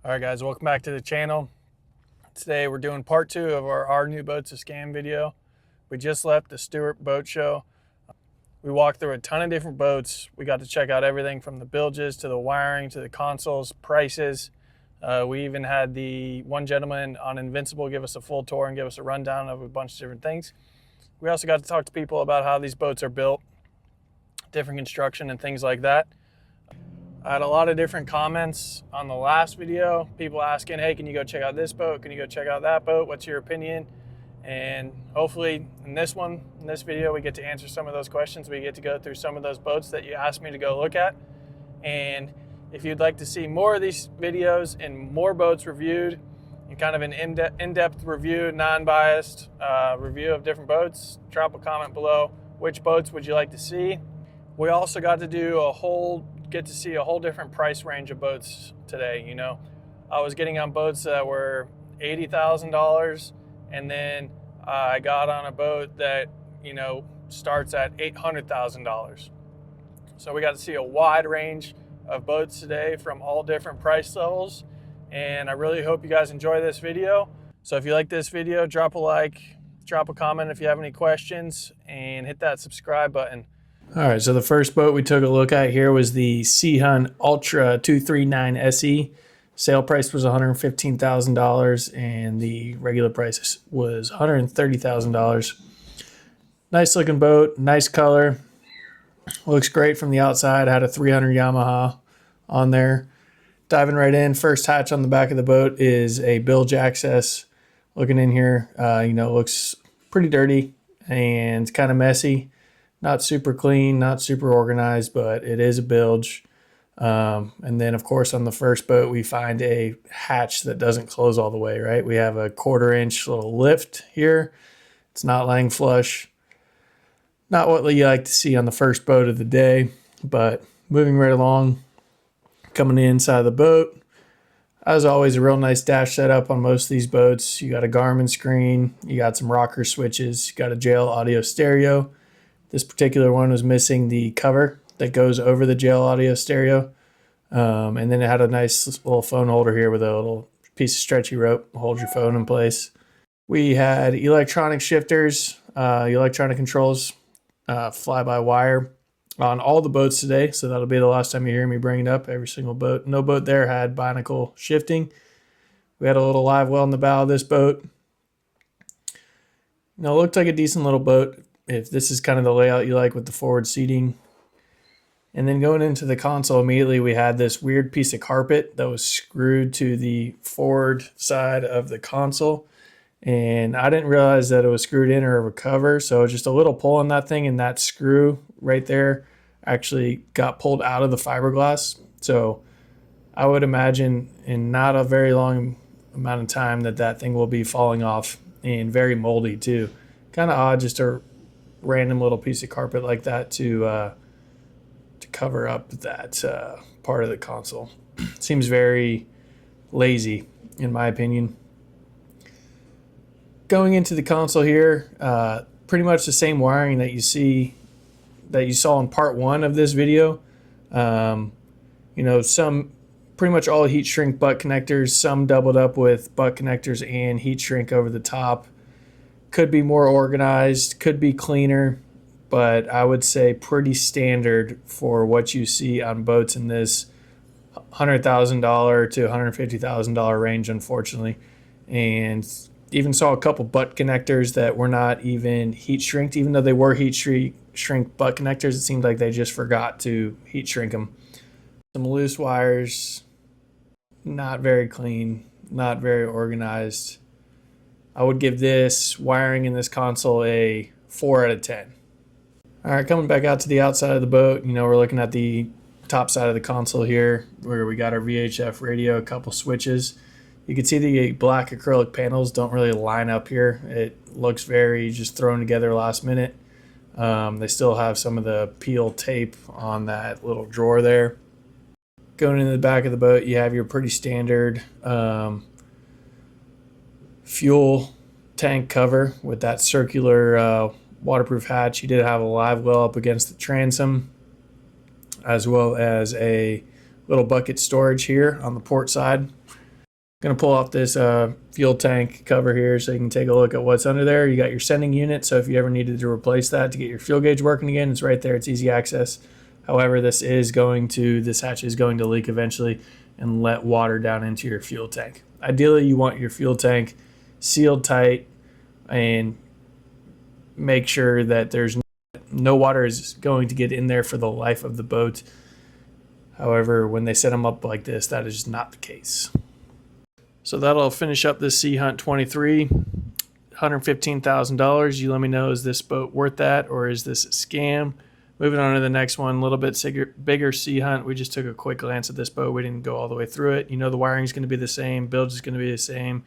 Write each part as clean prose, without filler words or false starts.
All right, guys, welcome back to the channel. Today we're doing part 2 of our new boats to scan video. We just left the Stuart boat show. We walked through a ton of different boats. We got to check out everything from the bilges to the wiring to the consoles, prices. We even had the one gentleman on Invincible give us a full tour and give us a rundown of a bunch of different things. We also got to talk to people about how these boats are built, different construction and things like that. I had a lot of different comments on the last video, people asking, hey, can you go check out this boat? Can you go check out that boat? What's your opinion? And hopefully in this video, we get to answer some of those questions. We get to go through some of those boats that you asked me to go look at. And if you'd like to see more of these videos and more boats reviewed and kind of an in-depth review, non-biased review of different boats, drop a comment below. Which boats would you like to see? We also got to do get to see a whole different price range of boats today. You know, I was getting on boats that were $80,000, and then I got on a boat that, you know, starts at $800,000. So we got to see a wide range of boats today from all different price levels, and I really hope you guys enjoy this video. So if you like this video, drop a like, drop a comment if you have any questions, and hit that subscribe button. All right, so the first boat we took a look at here was the Seahun Ultra 239 SE. Sale price was $115,000 and the regular price was $130,000. Nice looking boat, nice color. Looks great from the outside. Had a 300 Yamaha on there. Diving right in, first hatch on the back of the boat is a bilge access. Looking in here, you know, looks pretty dirty and kind of messy. Not super clean, not super organized, but it is a bilge. And then, of course, on the first boat, we find a hatch that doesn't close all the way, right? We have a 1/4-inch little lift here. It's not laying flush. Not what you like to see on the first boat of the day, but moving right along, coming inside the boat. As always, a real nice dash setup on most of these boats. You got a Garmin screen, you got some rocker switches, you got a JL audio stereo. This particular one was missing the cover that goes over the JL audio stereo. And then it had a nice little phone holder here with a little piece of stretchy rope to hold your phone in place. We had electronic shifters, electronic controls, fly-by-wire on all the boats today. So that'll be the last time you hear me bring it up. Every single boat. No boat there had bionicle shifting. We had a little live well in the bow of this boat. You know, it looked like a decent little boat. If this is kind of the layout you like with the forward seating. And then going into the console immediately, we had this weird piece of carpet that was screwed to the forward side of the console. And I didn't realize that it was screwed in or a cover. So just a little pull on that thing, and that screw right there actually got pulled out of the fiberglass. So I would imagine in not a very long amount of time that thing will be falling off, and very moldy too. Kind of odd, just a random little piece of carpet like that to cover up that part of the console. Seems very lazy, in my opinion. Going into the console here, pretty much the same wiring that you saw in part 1 of this video. You know, some pretty much all heat shrink butt connectors, some doubled up with butt connectors and heat shrink over the top. Could be more organized, could be cleaner, but I would say pretty standard for what you see on boats in this $100,000 to $150,000 range, unfortunately. And even saw a couple butt connectors that were not even heat shrinked, even though they were heat shrink butt connectors. It seemed like they just forgot to heat shrink them. Some loose wires, not very clean, not very organized. I would give this wiring in this console a 4 out of 10. All right, coming back out to the outside of the boat, you know, we're looking at the top side of the console here where we got our VHF radio, a couple switches. You can see the black acrylic panels don't really line up here. It looks very just thrown together last minute. They still have some of the peel tape on that little drawer there. Going into the back of the boat, you have your pretty standard fuel tank cover with that circular waterproof hatch. You did have a live well up against the transom, as well as a little bucket storage here on the port side. Going to pull off this fuel tank cover here so you can take a look at what's under there. You got your sending unit, so if you ever needed to replace that to get your fuel gauge working again, it's right there. It's easy access. However, this hatch is going to leak eventually and let water down into your fuel tank. Ideally, you want your fuel tank sealed tight and make sure that there's no water is going to get in there for the life of the boat. However, when they set them up like this, that is not the case. So that'll finish up this Sea Hunt 23, $115,000. You let me know, is this boat worth that or is this a scam? Moving on to the next one, a little bit bigger Sea Hunt. We just took a quick glance at this boat. We didn't go all the way through it. You know the wiring is going to be the same, build is going to be the same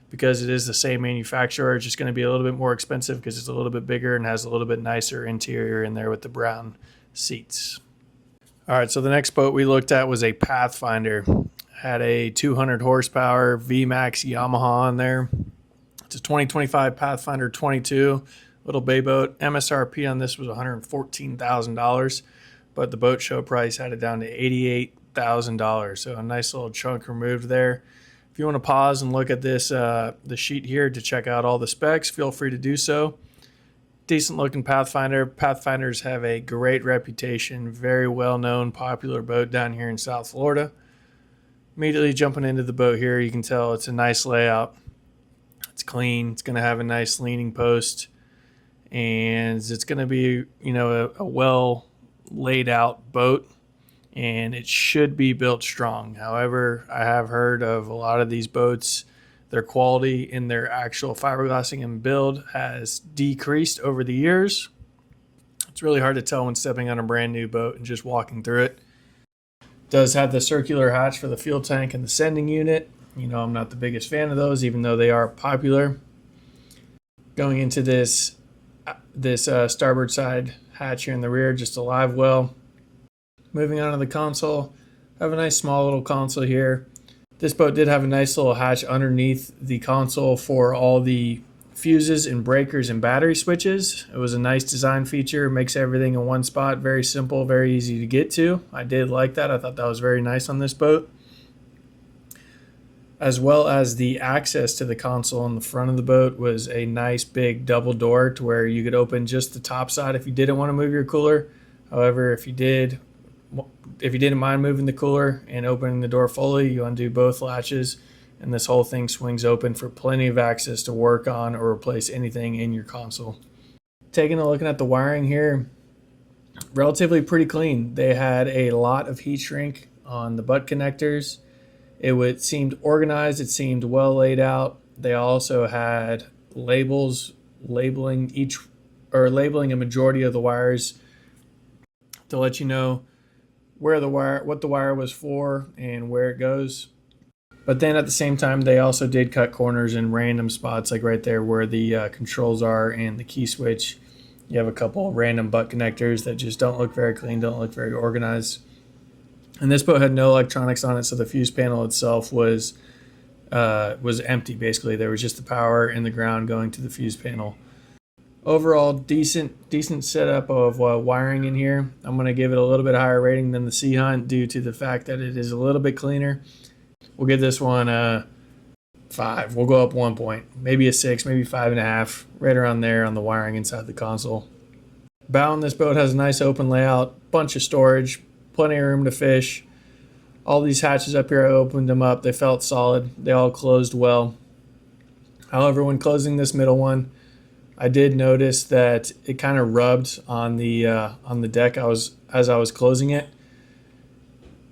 because it is the same manufacturer. It's just going to be a little bit more expensive because it's a little bit bigger and has a little bit nicer interior in there with the brown seats. All right, so the next boat we looked at was a Pathfinder. Had a 200 horsepower VMAX Yamaha on there. It's a 2025 Pathfinder 22 little bay boat. MSRP on this was $114,000, but the boat show price had it down to $88,000. So a nice little chunk removed there. If you want to pause and look at this, the sheet here to check out all the specs, feel free to do so. Decent looking Pathfinder. Pathfinders have a great reputation, very well known, popular boat down here in South Florida. Immediately jumping into the boat here, you can tell it's a nice layout. It's clean. It's going to have a nice leaning post, and it's going to be, you know, a well laid out boat, and it should be built strong. However, I have heard of a lot of these boats, their quality in their actual fiberglassing and build has decreased over the years. It's really hard to tell when stepping on a brand new boat and just walking through it. Does have the circular hatch for the fuel tank and the sending unit. You know, I'm not the biggest fan of those, even though they are popular. Going into this starboard side hatch here in the rear, just a live well. Moving on to the console, I have a nice small little console here. This boat did have a nice little hatch underneath the console for all the fuses and breakers and battery switches. It was a nice design feature, makes everything in one spot, very simple, very easy to get to. I did like that. I thought that was very nice on this boat. As well as the access to the console in the front of the boat was a nice big double door to where you could open just the top side if you didn't want to move your cooler. However, if you didn't mind moving the cooler and opening the door fully, you undo both latches and this whole thing swings open for plenty of access to work on or replace anything in your console. Taking a look at the wiring here, relatively pretty clean. They had a lot of heat shrink on the butt connectors. It seemed organized. It seemed well laid out. They also had labels labeling a majority of the wires to let you know what the wire was for and where it goes. But then at the same time, they also did cut corners in random spots, like right there where the controls are and the key switch. You have a couple random butt connectors that just don't look very clean, don't look very organized. And this boat had no electronics on it, so the fuse panel itself was empty, basically. There was just the power and the ground going to the fuse panel. Overall, decent setup of wiring in here. I'm going to give it a little bit higher rating than the Sea Hunt due to the fact that it is a little bit cleaner. We'll give this one a 5. We'll go up 1 point, maybe a 6, maybe 5.5, right around there on the wiring inside the console. Bow on this boat has a nice open layout, bunch of storage, plenty of room to fish. All these hatches up here, I opened them up. They felt solid. They all closed well. However, when closing this middle one, I did notice that it kind of rubbed on the deck as I was closing it.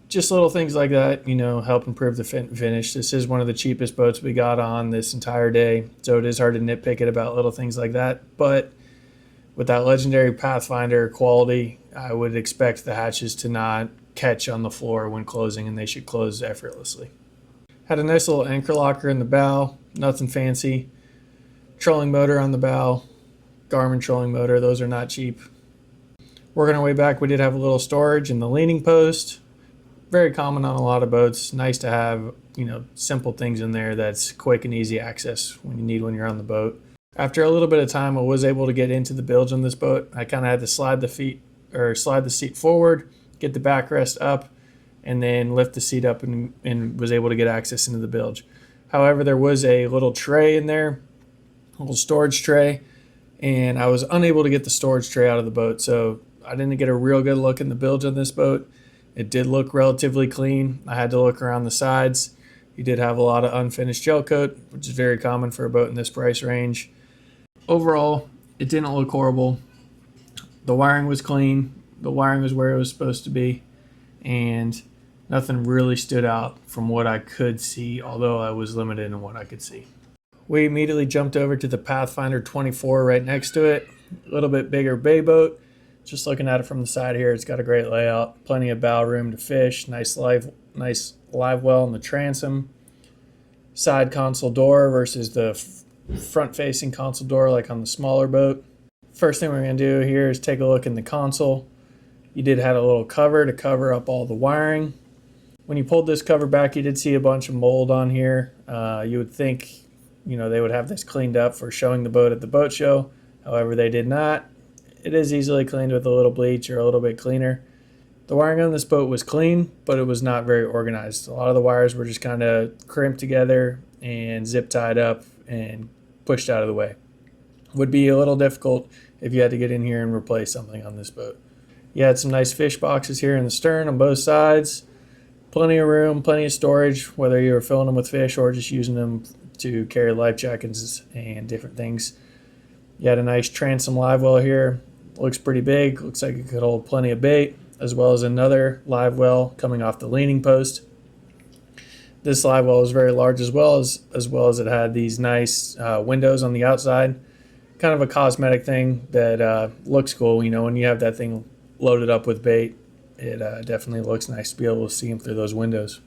Just little things like that, you know, help improve the finish. This is one of the cheapest boats we got on this entire day, so it is hard to nitpick it about little things like that. But with that legendary Pathfinder quality, I would expect the hatches to not catch on the floor when closing, and they should close effortlessly. Had a nice little anchor locker in the bow, nothing fancy. Trolling motor on the bow, Garmin trolling motor, those are not cheap. Working our way back, we did have a little storage in the leaning post. Very common on a lot of boats. Nice to have, you know, simple things in there that's quick and easy access when you're on the boat. After a little bit of time, I was able to get into the bilge on this boat. I kind of had to slide the seat forward, get the backrest up, and then lift the seat up and was able to get access into the bilge. However, there was a little tray in there, a little storage tray, and I was unable to get the storage tray out of the boat, so I didn't get a real good look in the bilge on this boat. It did look relatively clean. I had to look around the sides. You did have a lot of unfinished gel coat, which is very common for a boat in this price range. Overall, it didn't look horrible. The wiring was clean. The wiring was where it was supposed to be, and nothing really stood out from what I could see, although I was limited in what I could see. We immediately jumped over to the Pathfinder 24 right next to it. A little bit bigger bay boat. Just looking at it from the side here, it's got a great layout. Plenty of bow room to fish. Nice live well in the transom. Side console door versus the front-facing console door like on the smaller boat. First thing we're going to do here is take a look in the console. You did have a little cover to cover up all the wiring. When you pulled this cover back, you did see a bunch of mold on here. You would think, they would have this cleaned up for showing the boat at the boat show. However, they did not. It is easily cleaned with a little bleach or a little bit cleaner. The wiring on this boat was clean, but it was not very organized. A lot of the wires were just kind of crimped together and zip tied up and pushed out of the way. Would be a little difficult if you had to get in here and replace something on this boat. You had some nice fish boxes here in the stern on both sides. Plenty of room, plenty of storage, whether you were filling them with fish or just using them to carry life jackets and different things. You had a nice transom live well here. Looks pretty big. Looks like it could hold plenty of bait, as well as another live well coming off the leaning post. This live well is very large as well as it had these nice windows on the outside. Kind of a cosmetic thing that looks cool. When you have that thing loaded up with bait, it definitely looks nice to be able to see them through those windows.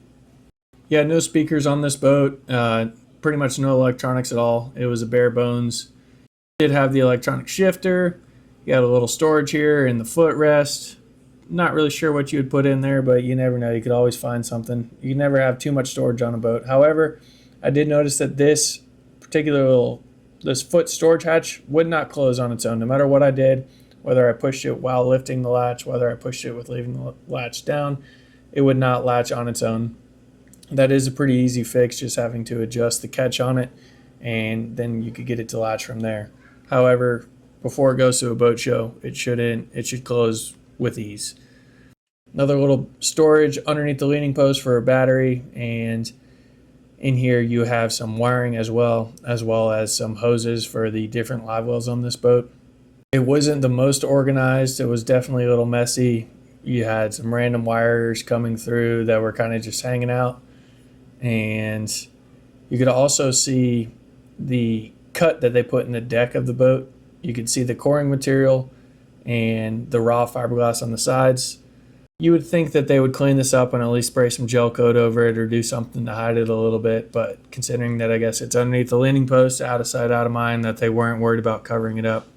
Yeah, no speakers on this boat. Pretty much no electronics at all. It was a bare bones. It did have the electronic shifter. You got a little storage here in the footrest. Not really sure what you would put in there, but you never know. You could always find something. You can never have too much storage on a boat. However, I did notice that this foot storage hatch would not close on its own. No matter what I did, whether I pushed it while lifting the latch, whether I pushed it with leaving the latch down, it would not latch on its own. That is a pretty easy fix, just having to adjust the catch on it, and then you could get it to latch from there. However, before it goes to a boat show, it should close with ease. Another little storage underneath the leaning post for a battery, and in here you have some wiring as well as some hoses for the different live wells on this boat. It wasn't the most organized. It was definitely a little messy. You had some random wires coming through that were kind of just hanging out, and you could also see the cut that they put in the deck of the boat. You could see the coring material and the raw fiberglass on the sides. You would think that they would clean this up and at least spray some gel coat over it or do something to hide it a little bit, but considering that I guess it's underneath the leaning post, out of sight, out of mind, that they weren't worried about covering it up.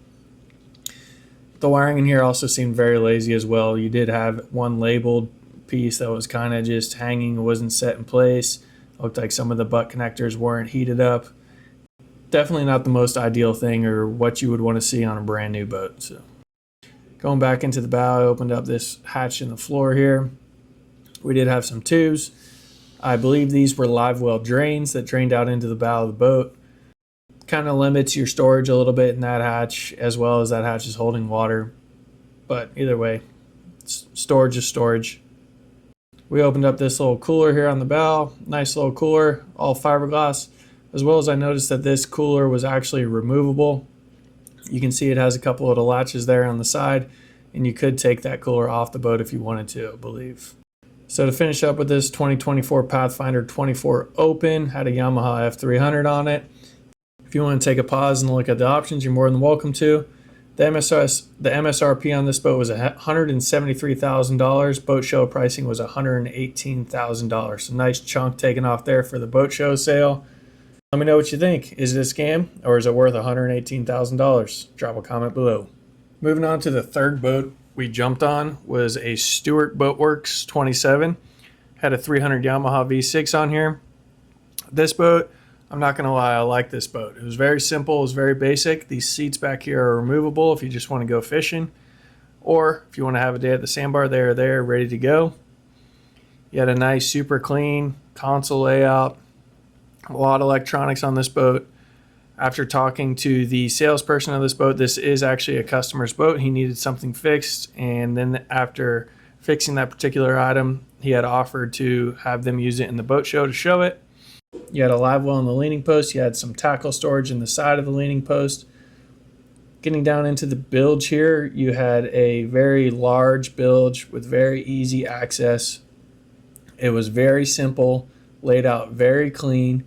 The wiring in here also seemed very lazy as well. You did have one labeled piece that was kind of just hanging, wasn't set in place. It looked like some of the butt connectors weren't heated up. Definitely not the most ideal thing or what you would want to see on a brand new boat. So going back into the bow, I opened up this hatch in the floor here. We did have some tubes. I believe these were live well drains that drained out into the bow of the boat. Kind of limits your storage a little bit in that hatch, as well as that hatch is holding water. But either way, storage is storage. We opened up this little cooler here on the bow. Nice little cooler, all fiberglass. As well as I noticed that this cooler was actually removable. You can see it has a couple of latches there on the side, and you could take that cooler off the boat if you wanted to, I believe. So to finish up with this 2024 Pathfinder 24 Open, had a Yamaha F300 on it. If you want to take a pause and look at the options, you're more than welcome to. The MSRP on this boat was $173,000. Boat show pricing was $118,000. So nice chunk taken off there for the boat show sale. Let me know what you think. Is it a scam or is it worth $118,000? Drop a comment below. Moving on to the third boat we jumped on was a Stuart Boatworks 27. Had a 300 Yamaha V6 on here. This boat, I'm not going to lie, I like this boat. It was very simple. It was very basic. These seats back here are removable if you just want to go fishing. Or if you want to have a day at the sandbar, they are there ready to go. You had a nice, super clean console layout. A lot of electronics on this boat. After talking to the salesperson of this boat, this is actually a customer's boat. He needed something fixed, and then after fixing that particular item, he had offered to have them use it in the boat show to show it. You had a live well on the leaning post. You had some tackle storage in the side of the leaning post. Getting down into the bilge here, you had a very large bilge with very easy access. It was very simple, laid out very clean.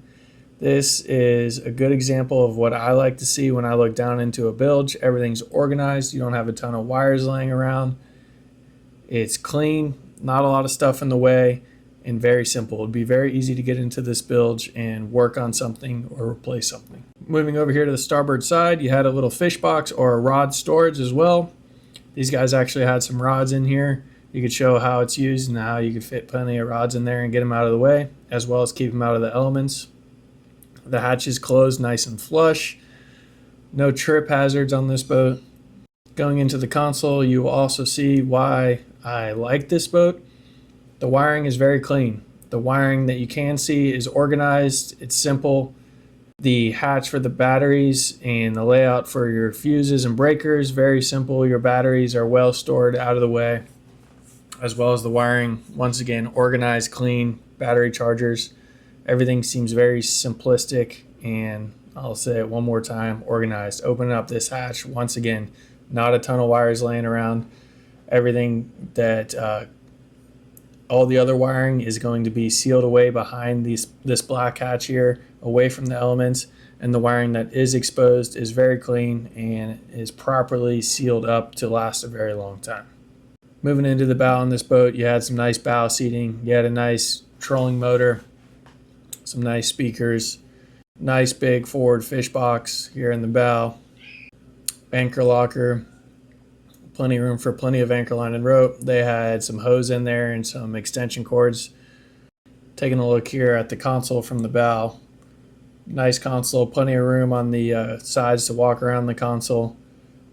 This is a good example of what I like to see when I look down into a bilge. Everything's organized. You don't have a ton of wires laying around. It's clean, not a lot of stuff in the way, and very simple. It'd be very easy to get into this bilge and work on something or replace something. Moving over here to the starboard side, you had a little fish box or a rod storage as well. These guys actually had some rods in here. You could show how it's used and how you could fit plenty of rods in there and get them out of the way, as well as keep them out of the elements. The hatch is closed nice and flush. No trip hazards on this boat. Going into the console, you will also see why I like this boat. The wiring is very clean. The wiring that you can see is organized. It's simple. The hatch for the batteries and the layout for your fuses and breakers, very simple. Your batteries are well stored out of the way, as well as the wiring. Once again, organized, clean, battery chargers. Everything seems very simplistic, and I'll say it one more time, organized. Opening up this hatch, once again, not a ton of wires laying around. Everything that all the other wiring is going to be sealed away behind this black hatch here, away from the elements, and the wiring that is exposed is very clean and is properly sealed up to last a very long time. Moving into the bow on this boat, you had some nice bow seating. You had a nice trolling motor, some nice speakers, nice big forward fish box here in the bow, anchor locker, plenty of room for plenty of anchor line and rope. They had some hose in there and some extension cords. Taking a look here at the console from the bow. Nice console, plenty of room on the sides to walk around the console,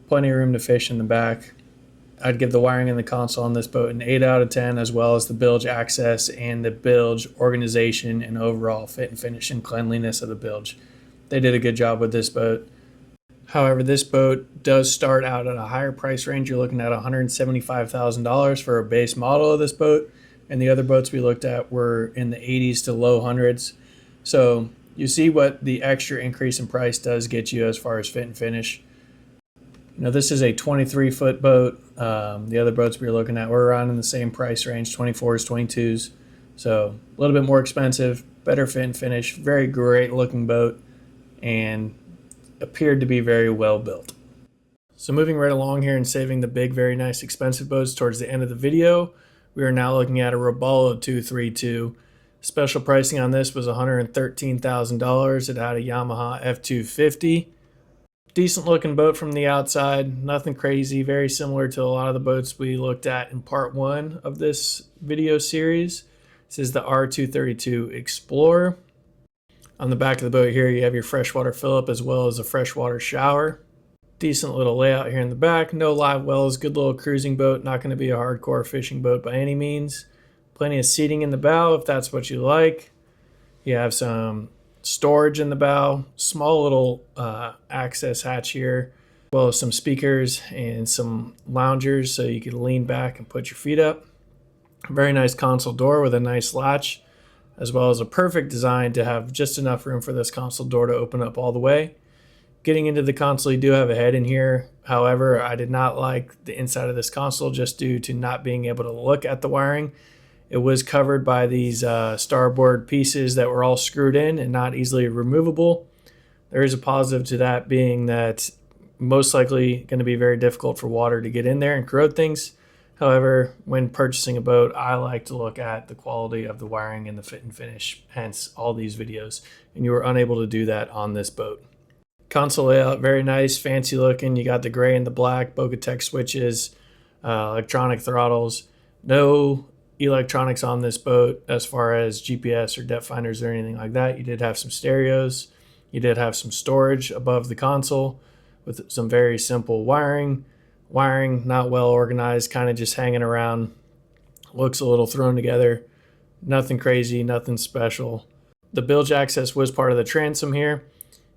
plenty of room to fish in the back. I'd give the wiring in the console on this boat an 8 out of 10, as well as the bilge access and the bilge organization and overall fit and finish and cleanliness of the bilge. They did a good job with this boat. However, this boat does start out at a higher price range. You're looking at $175,000 for a base model of this boat, and the other boats we looked at were in the 80s to low hundreds. So you see what the extra increase in price does get you as far as fit and finish. You know, this is a 23-foot boat. The other boats we were looking at were around in the same price range, 24s, 22s. So a little bit more expensive, better fit and finish, very great looking boat, and appeared to be very well built. So moving right along here and saving the big, very nice, expensive boats towards the end of the video, we are now looking at a Robalo 232. Special pricing on this was $113,000. It had a Yamaha F250. Decent looking boat from the outside, nothing crazy, very similar to a lot of the boats we looked at in part 1 of this video series. This is the R232 Explorer. On the back of the boat here, you have your freshwater fill-up as well as a freshwater shower. Decent little layout here in the back, no live wells, good little cruising boat, not going to be a hardcore fishing boat by any means. Plenty of seating in the bow if that's what you like. You have some storage in the bow, small little access hatch here, as well as some speakers and some loungers so you can lean back and put your feet up. Very nice console door with a nice latch, as well as a perfect design to have just enough room for this console door to open up all the way. Getting into the console, you do have a head in here. However, I did not like the inside of this console just due to not being able to look at the wiring. It was covered by these starboard pieces that were all screwed in and not easily removable. There is a positive to that being that most likely going to be very difficult for water to get in there and corrode things. However, when purchasing a boat, I like to look at the quality of the wiring and the fit and finish, hence all these videos, and you were unable to do that on this boat. Console layout, very nice, fancy looking. You got the gray and the black Bocatech switches, electronic throttles. No electronics on this boat as far as GPS or depth finders or anything like that. You did have some stereos. You did have some storage above the console with some very simple wiring. Wiring not well organized, kind of just hanging around. Looks a little thrown together. Nothing crazy, nothing special. The bilge access was part of the transom here.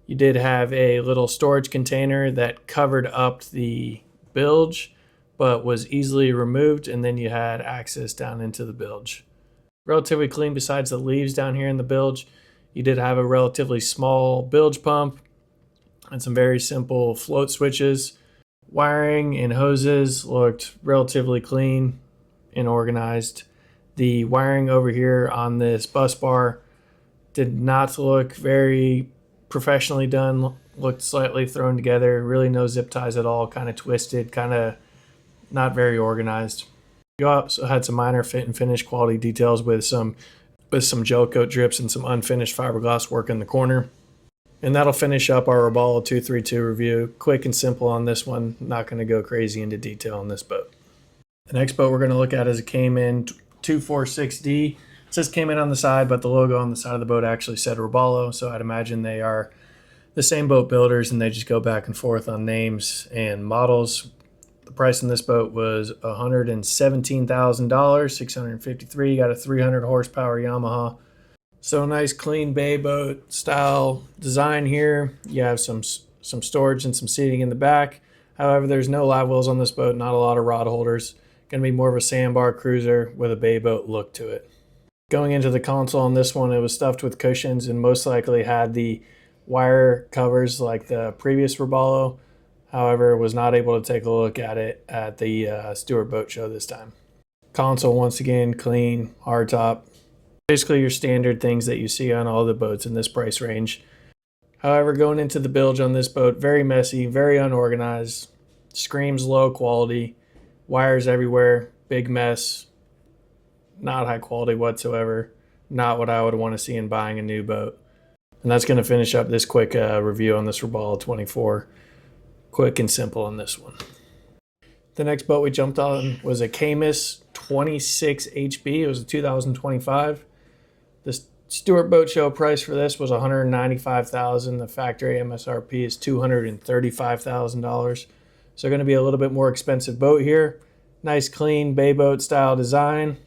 You did have a little storage container that covered up the bilge, but was easily removed, and then you had access down into the bilge. Relatively clean besides the leaves down here in the bilge. You did have a relatively small bilge pump and some very simple float switches. Wiring and hoses looked relatively clean and organized. The wiring over here on this bus bar did not look very professionally done, looked slightly thrown together, really no zip ties at all, kind of twisted, kind of not very organized. You also had some minor fit and finish quality details with some gel coat drips and some unfinished fiberglass work in the corner. And that'll finish up our Robalo 232 review. Quick and simple on this one, not going to go crazy into detail on this boat. The next boat we're going to look at is a Cayman 246D. It says Cayman on the side, but the logo on the side of the boat actually said Robalo, so I'd imagine they are the same boat builders and they just go back and forth on names and models. The price in this boat was $117,000, $653. You got a 300 horsepower Yamaha. So a nice clean bay boat style design here. You have some storage and some seating in the back. However, there's no live wells on this boat, not a lot of rod holders. Going to be more of a sandbar cruiser with a bay boat look to it. Going into the console on this one, it was stuffed with cushions and most likely had the wire covers like the previous Robalo. However, was not able to take a look at it at the Stuart Boat Show this time. Console, once again, clean, hardtop. Basically your standard things that you see on all the boats in this price range. However, going into the bilge on this boat, very messy, very unorganized, screams low quality, wires everywhere, big mess, not high quality whatsoever, not what I would want to see in buying a new boat. And that's going to finish up this quick review on this Robalo 24. Quick and simple on this one. The next boat we jumped on was a Cayman 26 HB. It was a 2025. The Stuart Boat Show price for this was $195,000. The factory MSRP is $235,000. So going to be a little bit more expensive boat here. Nice clean bay boat style design.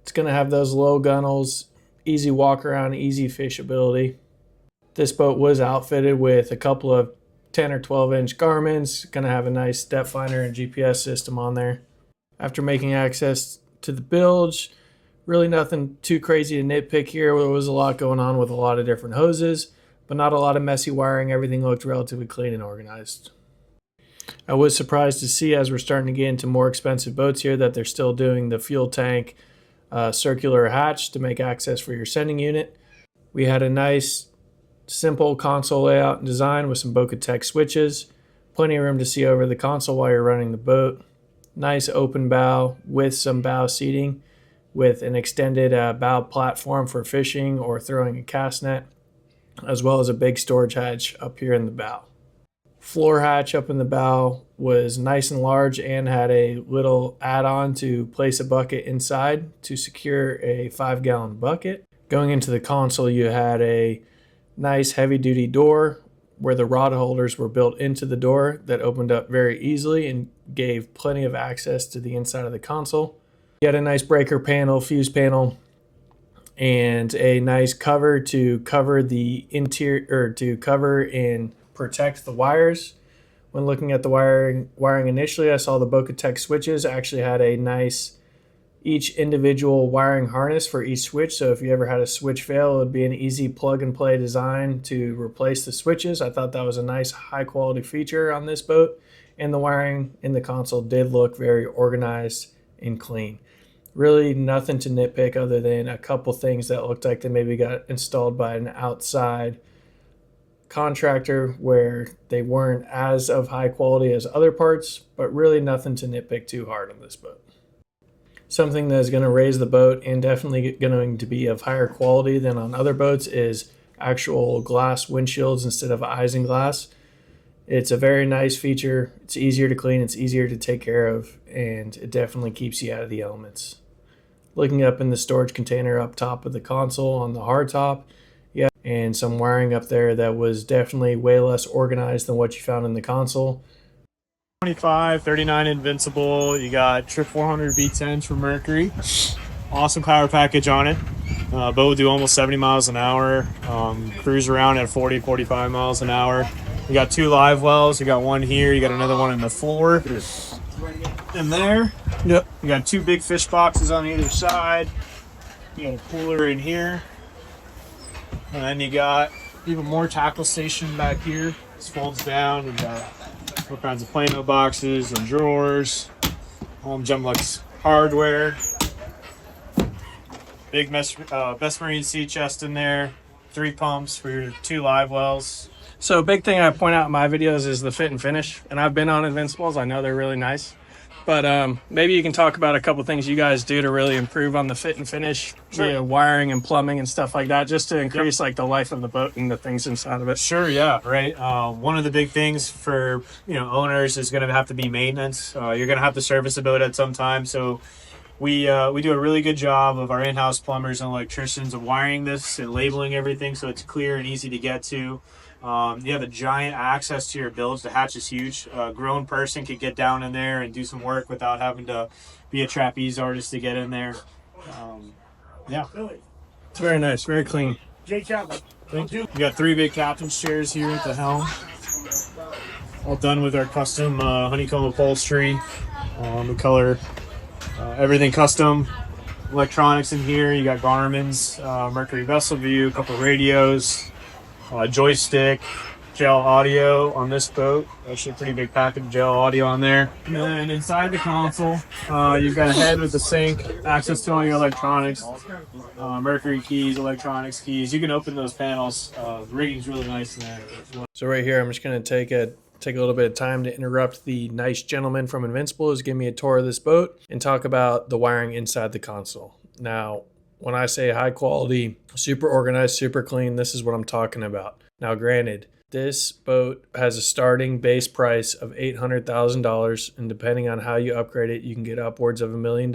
It's going to have those low gunnels, easy walk around, easy fishability. This boat was outfitted with a couple of 10 or 12 inch Garmin's. Going to have a nice depth finder and GPS system on there. After making access to the bilge, really nothing too crazy to nitpick here. There was a lot going on with a lot of different hoses, but not a lot of messy wiring. Everything looked relatively clean and organized. I was surprised to see, as we're starting to get into more expensive boats here, that they're still doing the fuel tank circular hatch to make access for your sending unit. We had a nice simple console layout and design with some Boca-Tech switches. Plenty of room to see over the console while you're running the boat. Nice open bow with some bow seating with an extended bow platform for fishing or throwing a cast net, as well as a big storage hatch up here in the bow. Floor hatch up in the bow was nice and large and had a little add-on to place a bucket inside to secure a 5-gallon bucket. Going into the console, you had a nice heavy-duty door where the rod holders were built into the door that opened up very easily and gave plenty of access to the inside of the console. You had a nice breaker panel, fuse panel, and a nice cover to cover the interior, or to cover and protect the wires. When looking at the wiring initially, I saw the Boca-Tech switches actually had a nice each individual wiring harness for each switch. So if you ever had a switch fail, it would be an easy plug and play design to replace the switches. I thought that was a nice high quality feature on this boat, and the wiring in the console did look very organized and clean. Really nothing to nitpick other than a couple things that looked like they maybe got installed by an outside contractor where they weren't as of high quality as other parts, but really nothing to nitpick too hard on this boat. Something that is going to raise the boat and definitely going to be of higher quality than on other boats is actual glass windshields instead of isinglass. It's a very nice feature. It's easier to clean, it's easier to take care of, and it definitely keeps you out of the elements. Looking up in the storage container up top of the console on the hard top, yeah, and some wiring up there that was definitely way less organized than what you found in the console. 25, 39 Invincible. You got Trip 400 V10s for Mercury. Awesome power package on it. Boat will do almost 70 miles an hour. Cruise around at 40, 45 miles an hour. You got 2 live wells. You got one here. You got another one in the floor. In there. Yep. You got 2 big fish boxes on either side. You got a cooler in here. And then you got even more tackle station back here. This folds down. We got all kinds of Plano boxes and drawers. Jumlux hardware. Big Best Marine sea chest in there. 3 pumps for your 2 live wells. So big thing I point out in my videos is the fit and finish. And I've been on Invincibles. I know they're really nice. But maybe you can talk about a couple things you guys do to really improve on the fit and finish, via wiring and plumbing and stuff like that, just to increase like the life of the boat and the things inside of it. Sure, yeah, right. One of the big things for owners is going to have to be maintenance. You're going to have to service a boat at some time, so we do a really good job of our in-house plumbers and electricians of wiring this and labeling everything so it's clear and easy to get to. You have a giant access to your bilge. The hatch is huge. A grown person could get down in there and do some work without having to be a trapeze artist to get in there. Yeah. It's very nice, very clean. Thank you. We got 3 big captain's chairs here at the helm. All done with our custom honeycomb upholstery. The color, everything custom. Electronics in here. You got Garmin's, Mercury Vessel View, a couple radios. Joystick, gel audio on this boat. Actually a pretty big package of gel audio on there. And then inside the console, you've got a head with a sink, access to all your electronics, Mercury keys, electronics keys. You can open those panels. The rigging's really nice in there. So right here, I'm just going to take a little bit of time to interrupt the nice gentleman from Invincibles, give me a tour of this boat, and talk about the wiring inside the console. Now, when I say high quality, super organized, super clean, this is what I'm talking about. Now, granted, this boat has a starting base price of $800,000, and depending on how you upgrade it, you can get upwards of $1 million.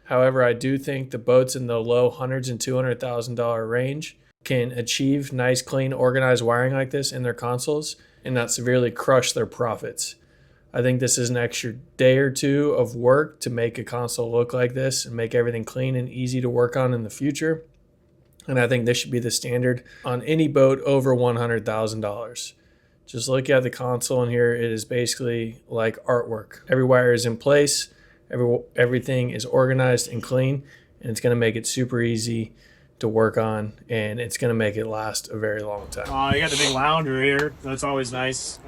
However, I do think the boats in the low hundreds and $200,000 range can achieve nice, clean, organized wiring like this in their consoles and not severely crush their profits. I think this is an extra day or 2 of work to make a console look like this and make everything clean and easy to work on in the future. And I think this should be the standard on any boat over $100,000. Just look at the console in here. It is basically like artwork. Every wire is in place. Everything is organized and clean. And it's going to make it super easy to work on, and it's going to make it last a very long time. You got the big lounger here. That's always nice.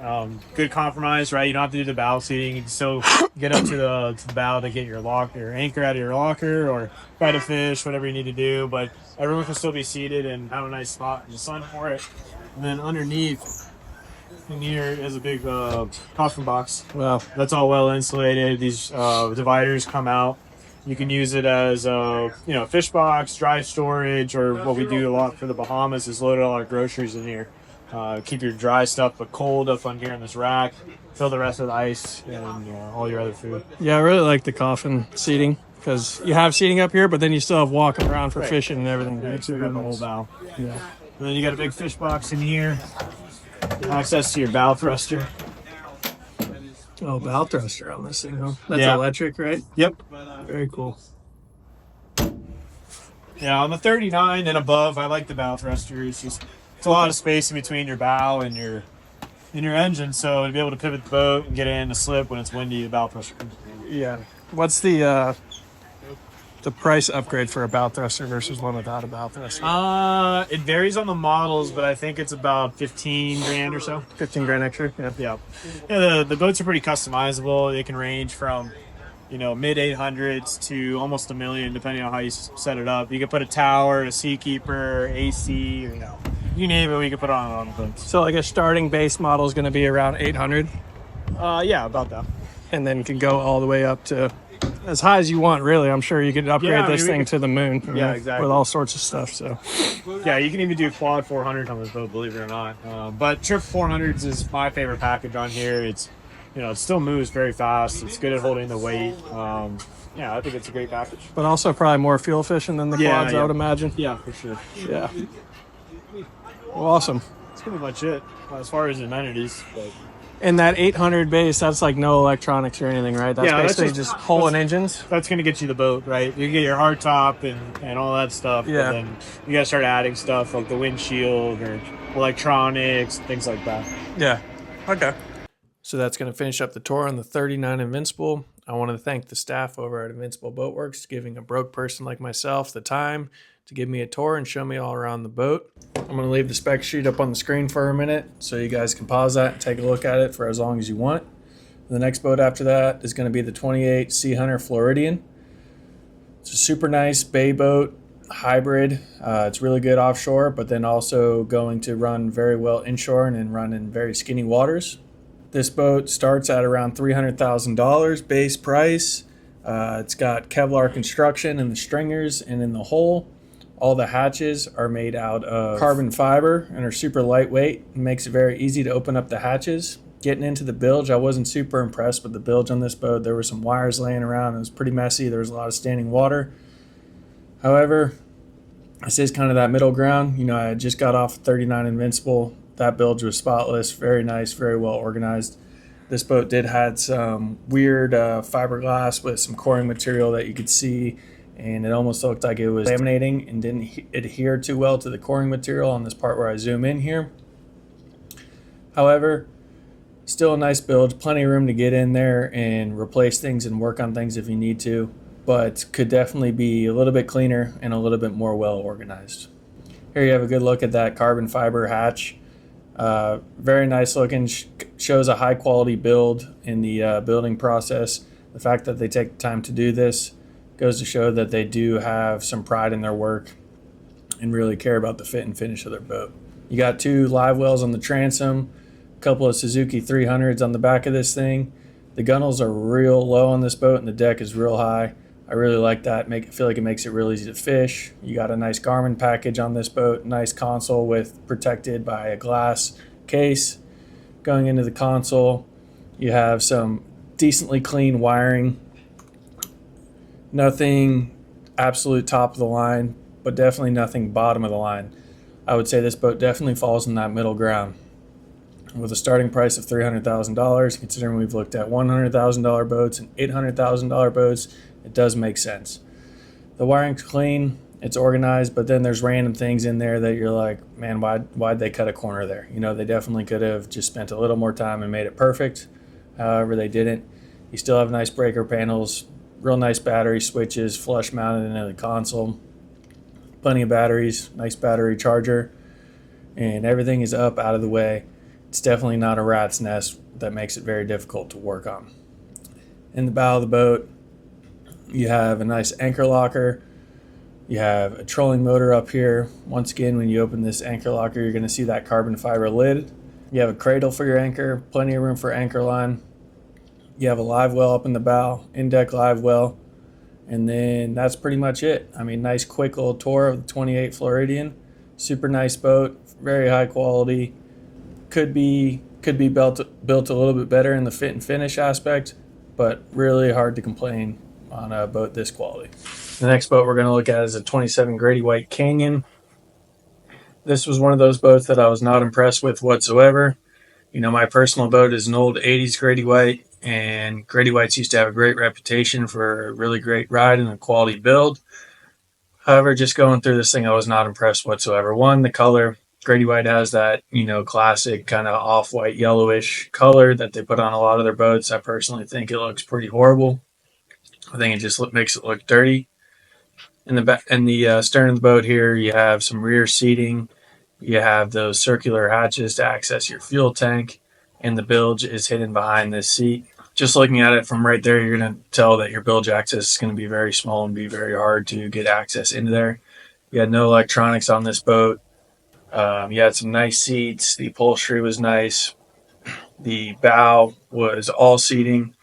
Good compromise, right? You don't have to do the bow seating. You can still get up to the bow to get your anchor out of your locker or fight a fish, whatever you need to do. But everyone can still be seated and have a nice spot in the sun for it. And then underneath in here is a big coffin box. Wow. That's all well insulated. These dividers come out. You can use it as a fish box, dry storage, or what we do a lot for the Bahamas is load all our groceries in here. Keep your dry stuff but cold up on here in this rack. Fill the rest with ice and all your other food. Yeah, I really like the coffin seating because you have seating up here, but then you still have walking around for fishing and everything. Yeah, so you got the whole bow. Yeah. And then you got a big fish box in here. Access to your bow thruster. Oh, bow thruster on this thing, huh? That's Yeah. electric, right? Yep. Very cool. Yeah, on the 39 and above, I like the bow thruster. It's a lot of space in between your bow and your engine, so to be able to pivot the boat and get in the slip when it's windy, the bow thruster. Yeah. What's the price upgrade for a bow thruster versus one without a bow thruster? It varies on the models, but I think it's about 15 grand or so. 15 grand extra? Yeah. Yeah, the boats are pretty customizable. They can range from mid 800s to almost $1 million, depending on how you set it up. You can put a tower, a seakeeper, AC, you name it, we can put on the boats. So like a starting base model is going to be around 800, Yeah, about that. and then can go all the way up to as high as you want, really. I'm sure you could upgrade this thing to the moon. Yeah, exactly. With all sorts of stuff. So yeah, you can even do quad 400 on this boat, believe it or not. But trip 400s is my favorite package on here. It's it still moves very fast. It's good at holding the weight. Yeah, I think it's a great package. But also probably more fuel efficient than the quads, I would imagine. Yeah, for sure. Yeah. Well, awesome. That's pretty much it as far as amenities. But And that 800 base, that's like no electronics or anything, right? That's basically just pulling engines. That's going to get you the boat, right? You get your hard top and all that stuff. Yeah. But then you got to start adding stuff like the windshield or electronics, things like that. Yeah. Okay. So that's going to finish up the tour on the 39 Invincible. I want to thank the staff over at Invincible Boatworks, giving a broke person like myself the time to give me a tour and show me all around the boat. I'm going to leave the spec sheet up on the screen for a minute so you guys can pause that and take a look at it for as long as you want. The next boat after that is going to be the 28 Sea Hunter Floridian. It's a super nice bay boat, hybrid. It's really good offshore, but then also going to run very well inshore and run in very skinny waters. This boat starts at around $300,000 base price. It's got Kevlar construction in the stringers and in the hull. All the hatches are made out of carbon fiber and are super lightweight. It makes it very easy to open up the hatches. Getting into the bilge, I wasn't super impressed with the bilge on this boat. There were some wires laying around. It was pretty messy. There was a lot of standing water. However, this is kind of that middle ground. You know, I just got off 39 Invincible. That bilge was spotless, very nice, very well organized. This boat did had some weird fiberglass with some coring material that you could see, and it almost looked like it was laminating and didn't adhere too well to the coring material on this part where I zoom in here. However, still a nice build, plenty of room to get in there and replace things and work on things if you need to, but could definitely be a little bit cleaner and a little bit more well organized. Here you have a good look at that carbon fiber hatch. Very nice looking, shows a high quality build in the building process. The fact that they take the time to do this goes to show that they do have some pride in their work and really care about the fit and finish of their boat. You got 2 live wells on the transom, a couple of Suzuki 300s on the back of this thing. The gunnels are real low on this boat and the deck is real high. I really like that. Feel like it makes it real easy to fish. You got a nice Garmin package on this boat, nice console with protected by a glass case. Going into the console, you have some decently clean wiring. Nothing absolute top of the line, but definitely nothing bottom of the line. I would say this boat definitely falls in that middle ground. With a starting price of $300,000, considering we've looked at $100,000 boats and $800,000 boats, it does make sense. The wiring's clean, it's organized, but then there's random things in there that you're like, man, why'd they cut a corner there? You know, they definitely could have just spent a little more time and made it perfect. However, they didn't. You still have nice breaker panels, real nice battery switches, flush mounted into the console. Plenty of batteries, nice battery charger, and everything is up out of the way. It's definitely not a rat's nest that makes it very difficult to work on. In the bow of the boat, you have a nice anchor locker. You have a trolling motor up here. Once again, when you open this anchor locker, you're going to see that carbon fiber lid. You have a cradle for your anchor, plenty of room for anchor line. You have a live well up in the bow, in-deck live well. And then that's pretty much it. I mean, nice quick little tour of the 28 Floridian. Super nice boat, very high quality. Could be built a little bit better in the fit and finish aspect, but really hard to complain on a boat this quality. The next boat we're going to look at is a 27 Grady White Canyon. This was one of those boats that I was not impressed with whatsoever. You know, my personal boat is an old 80s Grady White, and Grady Whites used to have a great reputation for a really great ride and a quality build. However, just going through this thing, I was not impressed whatsoever. One, the color. Grady White has that, you know, classic kind of off-white yellowish color that they put on a lot of their boats. I personally think it looks pretty horrible. I think it just makes it look dirty. In the stern of the boat here, you have some rear seating. You have those circular hatches to access your fuel tank, and the bilge is hidden behind this seat. Just looking at it from right there, you're going to tell that your bilge access is going to be very small and be very hard to get access into there. You had no electronics on this boat. You had some nice seats. The upholstery was nice. The bow was all seating.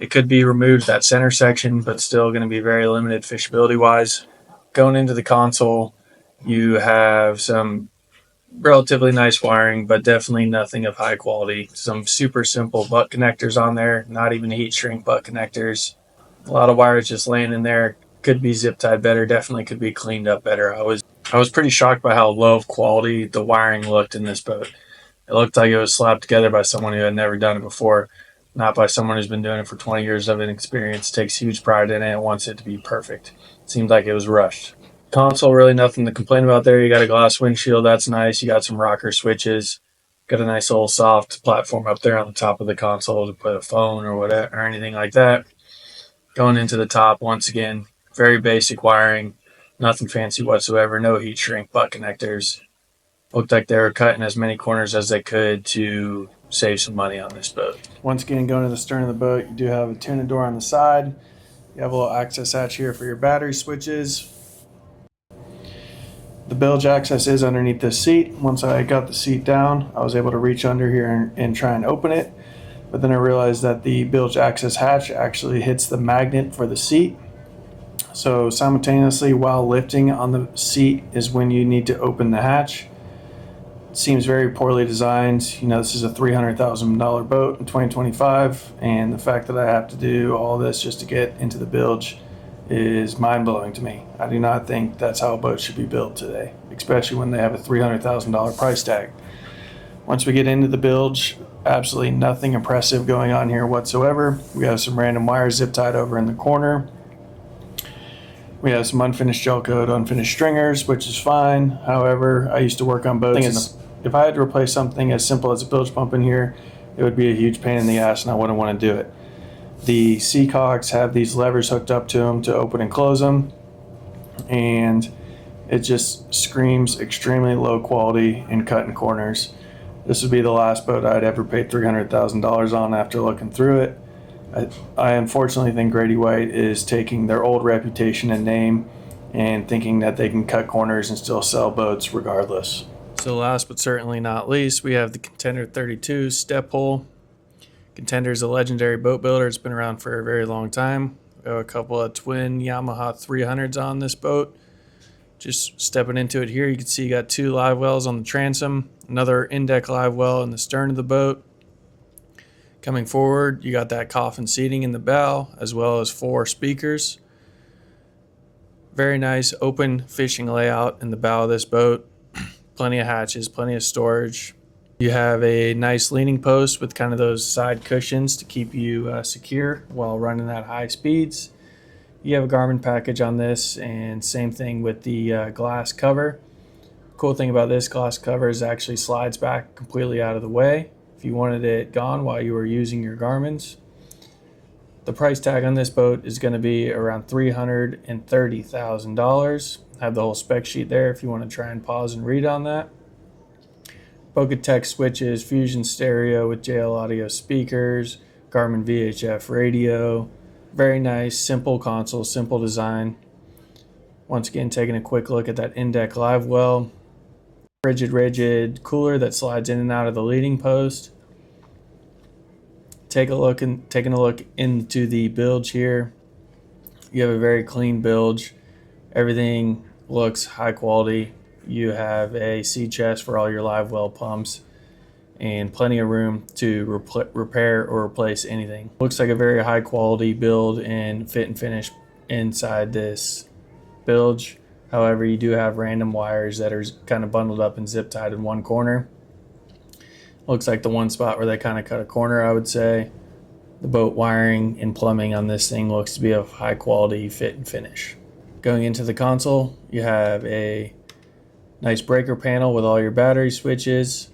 It could be removed, that center section, but still going to be very limited fishability-wise. Going into the console, you have some relatively nice wiring, but definitely nothing of high quality. Some super simple butt connectors on there, not even heat shrink butt connectors. A lot of wires just laying in there. Could be zip tied better, definitely could be cleaned up better. I was pretty shocked by how low of quality the wiring looked in this boat. It looked like it was slapped together by someone who had never done it before, not by someone who's been doing it for 20 years of experience, takes huge pride in it, and wants it to be perfect. It seemed like it was rushed. Console, really nothing to complain about there. You got a glass windshield, that's nice. You got some rocker switches. Got a nice little soft platform up there on the top of the console to put a phone or whatever or anything like that. Going into the top, once again, very basic wiring, nothing fancy whatsoever. No heat shrink butt connectors. Looked like they were cutting as many corners as they could to save some money on this boat. Once again, going to the stern of the boat, you do have a tuna door on the side. You have a little access hatch here for your battery switches. The bilge access is underneath this seat. Once I got the seat down, I was able to reach under here and try and open it. But then I realized that the bilge access hatch actually hits the magnet for the seat. So simultaneously, while lifting on the seat is when you need to open the hatch. It seems very poorly designed. You know, this is a $300,000 boat in 2025, and the fact that I have to do all this just to get into the bilge is mind-blowing to me. I do not think that's how a boat should be built today, especially when they have a $300,000 price tag. Once we get into the bilge, absolutely nothing impressive going on here whatsoever. We have some random wires zip tied over in the corner. We have some unfinished gel coat, unfinished stringers, which is fine. However, I used to work on boats. If I had to replace something as simple as a bilge pump in here, it would be a huge pain in the ass, and I wouldn't want to do it. The Seacocks have these levers hooked up to them to open and close them, and it just screams extremely low quality and cutting corners. This would be the last boat I'd ever pay $300,000 on after looking through it. I unfortunately think Grady White is taking their old reputation and name and thinking that they can cut corners and still sell boats regardless. So last but certainly not least, we have the Contender 32 step hull. Contender is a legendary boat builder. It's been around for a very long time. We have a couple of twin Yamaha 300s on this boat. Just stepping into it here, you can see you got 2 live wells on the transom, another in-deck live well in the stern of the boat. Coming forward, you got that coffin seating in the bow, as well as 4 speakers. Very nice open fishing layout in the bow of this boat. Plenty of hatches, plenty of storage. You have a nice leaning post with kind of those side cushions to keep you secure while running at high speeds. You have a Garmin package on this, and same thing with the glass cover. Cool thing about this glass cover is it actually slides back completely out of the way if you wanted it gone while you were using your Garmin's. The price tag on this boat is going to be around $330,000. I have the whole spec sheet there if you want to try and pause and read on that. Bocatech switches, Fusion stereo with JL audio speakers, Garmin VHF radio. Very nice, simple console, simple design. Once again, taking a quick look at that in-deck live well. Rigid cooler that slides in and out of the leading post. Taking a look into the bilge here. You have a very clean bilge. Everything looks high quality. You have a sea chest for all your live well pumps and plenty of room to repair or replace anything. Looks like a very high quality build and fit and finish inside this bilge. However, you do have random wires that are kind of bundled up and zip tied in one corner. Looks like the one spot where they kind of cut a corner, I would say. The boat wiring and plumbing on this thing looks to be of high quality fit and finish. Going into the console, you have a nice breaker panel with all your battery switches.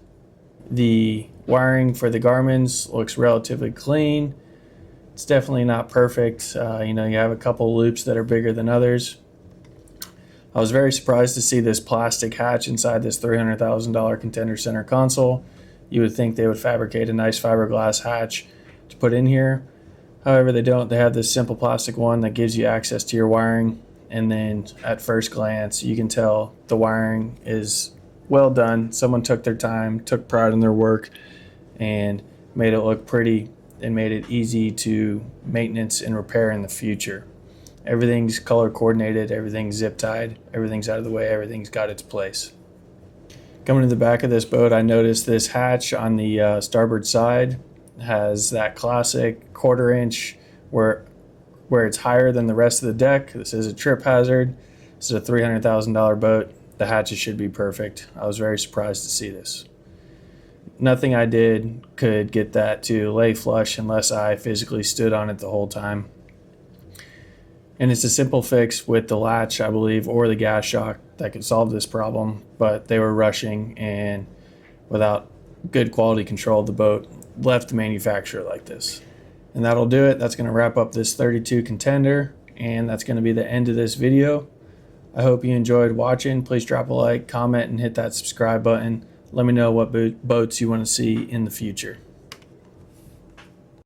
The wiring for the Garmin's looks relatively clean. It's definitely not perfect. You have a couple loops that are bigger than others. I was very surprised to see this plastic hatch inside this $300,000 Contender Center console. You would think they would fabricate a nice fiberglass hatch to put in here. However, they don't. They have this simple plastic one that gives you access to your wiring. And then at first glance, you can tell the wiring is well done. Someone took their time, took pride in their work, and made it look pretty and made it easy to maintenance and repair in the future. Everything's color coordinated, everything's zip tied, everything's out of the way, everything's got its place. Coming to the back of this boat, I noticed this hatch on the starboard side has that classic 1/4 inch where it's higher than the rest of the deck. This is a trip hazard. This is a $300,000 boat. The hatches should be perfect. I was very surprised to see this. Nothing I did could get that to lay flush unless I physically stood on it the whole time. And it's a simple fix with the latch, I believe, or the gas shock that could solve this problem, but they were rushing and without good quality control of the boat, left the manufacturer like this. And that'll do it. That's going to wrap up this 32 contender, and that's going to be the end of this video. I hope you enjoyed watching. Please drop a like, comment, and hit that subscribe button. Let me know what boats you want to see in the future.